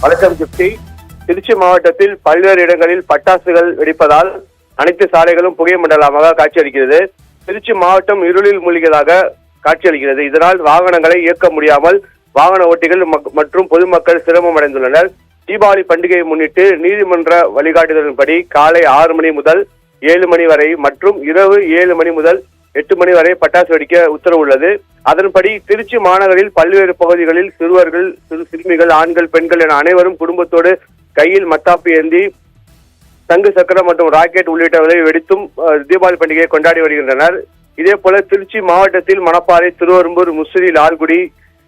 வணக்கம் ஜிப்டி. திருச்சி மாவட்டத்தில் பல்வேறு இடங்களில் பட்டாசுகள் வெடிப்பதால் அனைத்து சாலைகளும் புகை மண்டலமாக காட்சியளிக்கிறது. திருச்சி மாவட்டம் இருளில் மூழ்கியதாக காட்சியளிக்கிறது. இதனால் வாகனங்களை இயக்க முடியாமல் வாகன ஓட்டிகள் மற்றும் பொதுமக்கள் சிரமம் அடைந்துள்ளனர். தீபாவளி பண்டிகையை முன்னிட்டு நீதிமன்ற வழிகாட்டுதலின்படி காலை 6 மணி முதல் 7 மணி வரை மற்றும் இரவு 7 மணி முதல் 8 மணி வரை பட்டாசு வெடிக்க உத்தரவு உள்ளது. அதன்படி திருச்சி மாநகரில் பல்வேறு பகுதிகளில் சிறுவர்கள், சிறுமிகள், ஆண்கள், பெண்கள் என அனைவரும் குடும்பத்தோடு கையில் மத்தாப்பு ஏந்தி தங்கு சக்கரம் மற்றும் ராக்கெட் உள்ளிட்டவர்களை வெடித்தும் தீபாவளி பண்டிகையை கொண்டாடி வருகின்றனர். இதே போல திருச்சி மாவட்டத்தில் மணப்பாறை, திருவெரும்பூர், முசிறி, லால்குடி,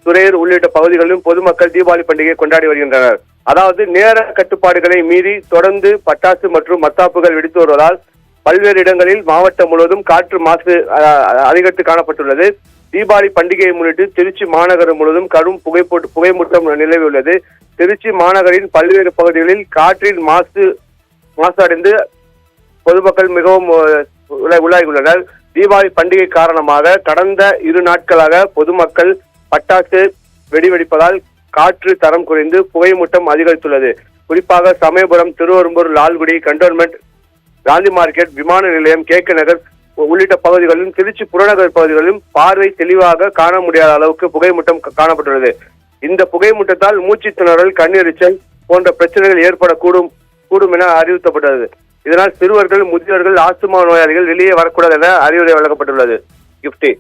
துறையூர் உள்ளிட்ட பகுதிகளிலும் பொதுமக்கள் தீபாவளி பண்டிகையை கொண்டாடி வருகின்றனர். அதாவது நேர கட்டுப்பாடுகளை மீறி தொடர்ந்து பட்டாசு மற்றும் மத்தாப்புகள் வெடித்து வருவதால் பல்வேறு இடங்களில் மாவட்டம் முழுவதும் காற்று மாசு அதிகரித்து காணப்பட்டுள்ளது. தீபாவளி பண்டிகையை முன்னிட்டு திருச்சி மாநகரம் முழுவதும் கடும் புகைமூட்டம் நிலவியுள்ளது. திருச்சி மாநகரின் பல்வேறு பகுதிகளில் காற்றில் மாசடைந்து பொதுமக்கள் மிகவும் உள்ளாகியுள்ளனர். தீபாவளி பண்டிகை காரணமாக கடந்த 2 நாட்களாக பொதுமக்கள் பட்டாசு வெடிவெடிப்பதால் காற்று தரம் குறைந்து புகைமூட்டம் அதிகரித்துள்ளது. குறிப்பாக சமயபுரம், திருவெரும்பூர், லால்குடி, கண்டோன்மெண்ட், காந்தி மார்க்கெட், விமான நிலையம், கேகே நகர் உள்ளிட்ட பகுதிகளிலும் திருச்சி புறநகர் பகுதிகளிலும் பார்வை தெளிவாக காண முடியாத அளவுக்கு புகைமூட்டம் காணப்பட்டுள்ளது. இந்த புகைமூட்டத்தால் மூச்சு திணறல், கண்ணெரிச்சல் போன்ற பிரச்சனைகள் ஏற்படக்கூடும் என அறிவுறுத்தப்பட்டது. இதனால் சிறுவர்கள், முதியவர்கள், ஆஸ்துமா நோயாளிகள் வெளியே வரக்கூடாது என அறிவுரை வழங்கப்பட்டுள்ளது. கிஃப்டி.